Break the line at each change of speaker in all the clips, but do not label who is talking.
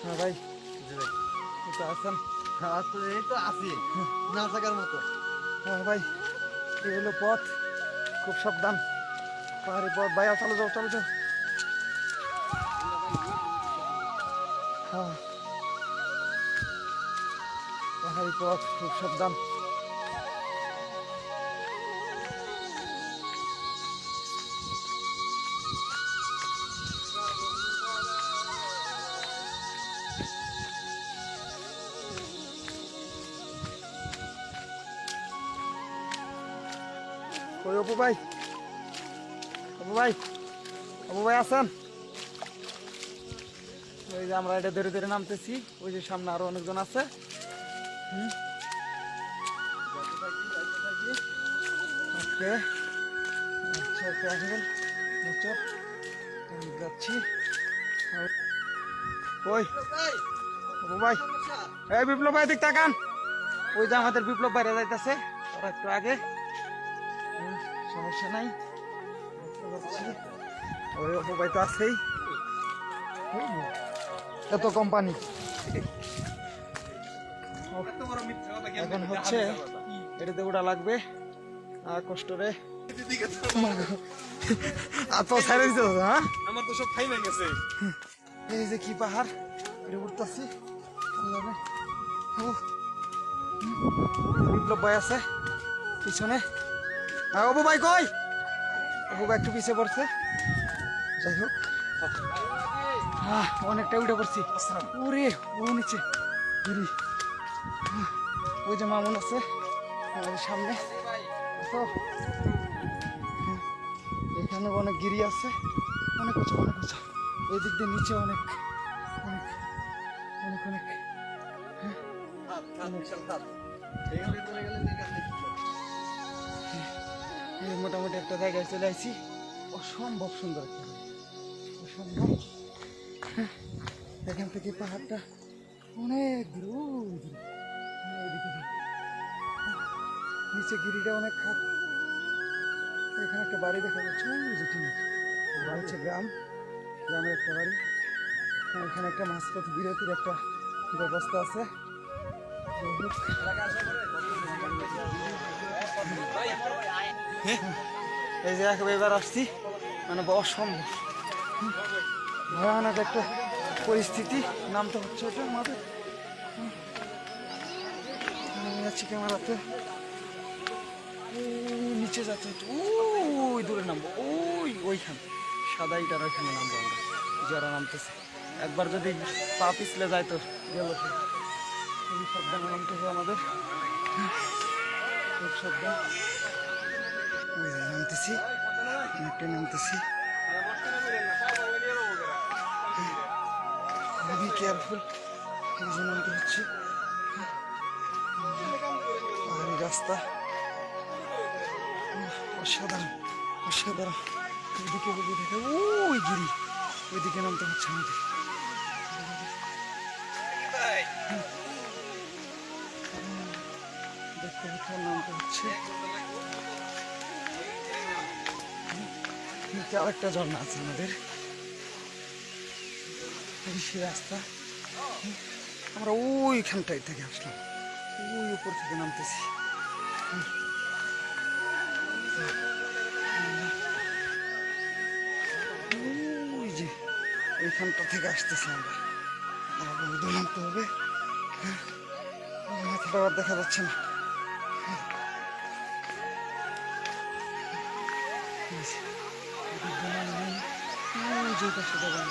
হ্যাঁ ভাই,
জি ভাই।
একটু আসেন।
হ্যাঁ তো এই তো আছি না থাকার মতো।
হ্যাঁ ভাই, এই হলো পথ, খুব সাবধান, পাহাড়ি পথ। ভাইয়া চলো যাও, চলো যাও। হ্যাঁ, পাহাড়ি পথ, খুব সাবধান। কই অপু ভাই, অপু ভাই, অপু ভাই আছেন? ওই যে আমরা এটা ধরে ধরে নামতেছি, ওই যে সামনে আরো অনেকজন আছে। ওকে, আচ্ছা ওকে, আসবেন বুঝছো, আমি যাচ্ছি। ওই অপু ভাই, এই বিপ্লব ভাই দিক তাকান। ওই যে আমাদের বিপ্লব বাইরে যাইতেছে, ওরা একটু আগে। সমস্যা নাই, দেখতে পাচ্ছি। ওই অপু ভাই তো আছেই, এত কোম্পানি। এখন হচ্ছে এটাতে ওটা লাগবে, আর কষ্ট রে। আর তো ছেড়ে দিতে হবে। হ্যাঁ,
আমার তো সব খাই না গেছে।
এই যে কি পাহাড়, এটা উঠতেছি। বিপ্লব ভাই আছে পিছনে। অপু ভাই কই? অপু ভাই একটু পিছিয়ে পড়ছে, যাই হোক। অনেকটা উঠে পড়ছি। ওরে ও নিচে গিরি। ওই যে মামুন আছে আমাদের সামনে। তো এখানে অনেক গিরি আছে, অনেক উঁচু, অনেক উঁচু। এই দিক দিয়ে নিচে অনেক অনেক অনেক অনেক মোটামুটি একটা জায়গায় চলে আসছি। অসম্ভব সুন্দর একটা জায়গা, অসম্ভব। এখান থেকে পাহাড়টা অনেক দূর, ওইদিকে নিচে গিরিটা অনেক খারাপ। এখানে একটা বাড়ি দেখা যাচ্ছে, ওই যেখানে হচ্ছে গ্রাম, গ্রামের একটা বাড়ি। এখানে একটা মাঝপথ বিরতির একটা ব্যবস্থা আছে। এই যে এবার আসছি, মানে অসম্ভব ভয়ানক একটা পরিস্থিতি। নামতে হচ্ছে এটা আমাদের। আমি যাচ্ছি ক্যামেরাতে, নিচে যাচ্ছে, ওই দূরে নামবো, ওইখানে সাদা ইটার ওইখানে নামবো আমরা, যারা নামতেছে। একবার যদি পা পিছলে যায় তো গেল, খুবই সাবধানে নামতে হবে আমাদের, খুব সাবধান। নামতেছি, অনেকটা নামতেছি, খুবই কেয়ারফুল, এই যে নামতে হচ্ছে। পাহাড়ি রাস্তা, অসাধারণ অসাধারণ। ওইদিকে যদি দেখে, ওই গিরি, ওইদিকে নামতে হচ্ছে আমাদের। দেখতে হচ্ছে, নামতে হচ্ছে। নিচে আরেকটা ঝর্ণা আছে আমাদের, সে রাস্তা। আমরা ওইখানটাই থেকে আসলাম, ওই উপর থেকে নামতেছি। ওই যে ওইখানটা থেকে আসতেছি আমরা, নামতে হবে। মাথাটা আর দেখা যাচ্ছে না। যে পাশে যাবেন,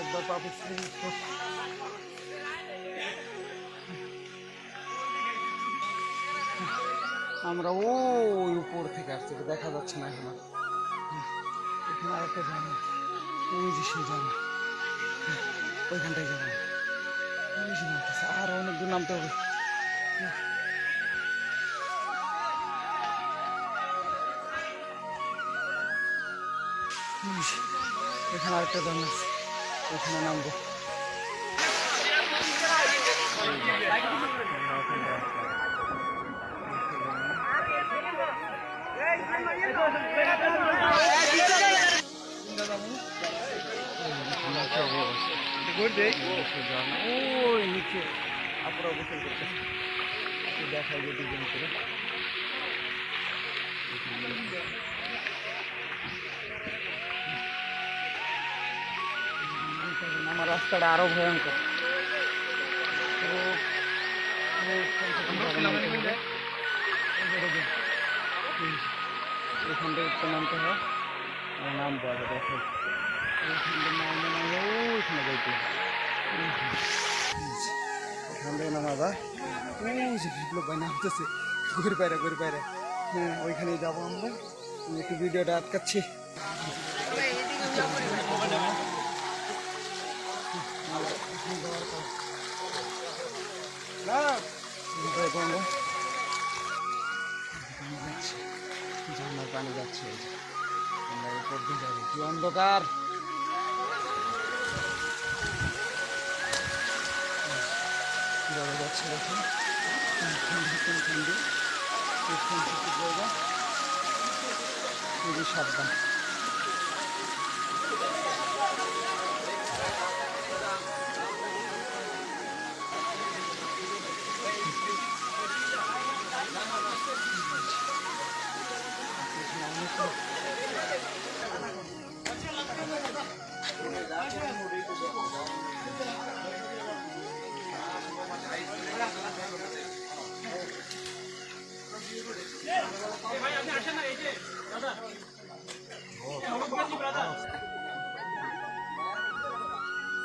একবার পাবো। আমরা ওই উপর থেকে আসছি, দেখা যাচ্ছে না এখন। এখানে আরেকটা জানা, ওই যে সেই জানা, ওইখানটায় যাবো। ওই যে নামতেছে, আর অনেক দূর নামতে হবে। এখানে আরেকটা জানা আছে, ওইখানে নামবো। ওই নিচে আপনারা গোসল করতে দেখাই যে দুজন করে আমার রাস্তাটা আরো ভয়ঙ্কর এখান থেকে উঠতে নামতে হয় নামবো আগে দেখো ওইখানে যাইতে এখান থেকে নামা যায় ওই যে বিপ্লব ভাই নামতেছে ঘুরে বাইরে হ্যাঁ ওইখানেই যাবো আমরা আমি একটু ভিডিওটা আটকাচ্ছি ঝর্ণার পানি যাচ্ছে আমরা উপর দিয়ে যাবো কি অন্ধকার কিভাবে যাচ্ছে দেখুন জায়গা খুবই সাবধান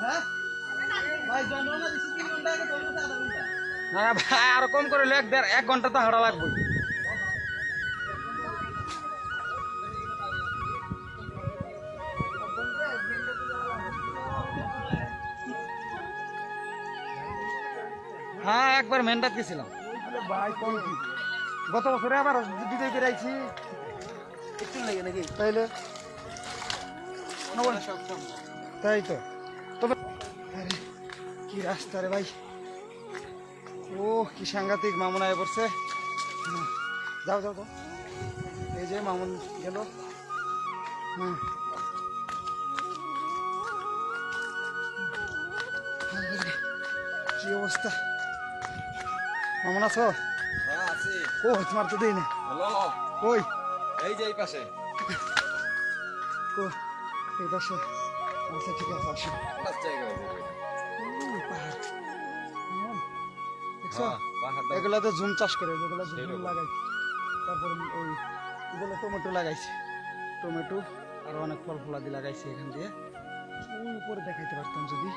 না ভাই আরো কম করে এক ঘন্টা তো হাঁটা লাগবে হ্যাঁ একবার মেন্ডাত গেছিলাম ভাই কম কি গত বছরে আবার দিতে বেরাইছি একটু লাগে নাকি তাইলে তাই তো তবে আরে কি রাস্তা রে ভাই ও কি সাংঘাতিক মামুন আয় পড়ছে যাও এই যে মামুন গেল কি অবস্থা মামুন আছো
আছি
ও তোমার তো দেই না
হ্যালো
কই
এই যে এই পাশে
কো এই পাশে আচ্ছা ঠিক আছে আসো
পাঁচ জায়গা হবে
ওই পাহাড় দেখছো
পাহাড়
এগুলা তো ঝুম চাষ করে যেগুলো ঝুম
সেরকম।
লাগাই তারপর ওই বলে টমেটো লাগাইছে টমেটো আর অনেক ফল ফলাদি লাগাইছে এখান দিয়ে ওই উপরে দেখাইতে পারতাম যদি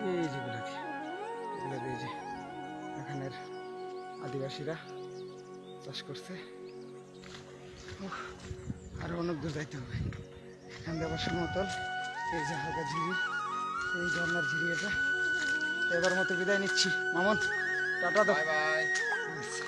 এই যেগুলো দিয়ে এগুলো দিয়ে যে এখানের আদিবাসীরা চাষ করছে উফ, আরো অনেক দূর যাইতে হবে এখান দিয়ে আবার সমতল এই যে হালকা ঝিরি এই ঝর্নার ঝিরি এটা এবার মতো বিদায় নিচ্ছি মামুন টাটা দাও
বাই বাই
আচ্ছা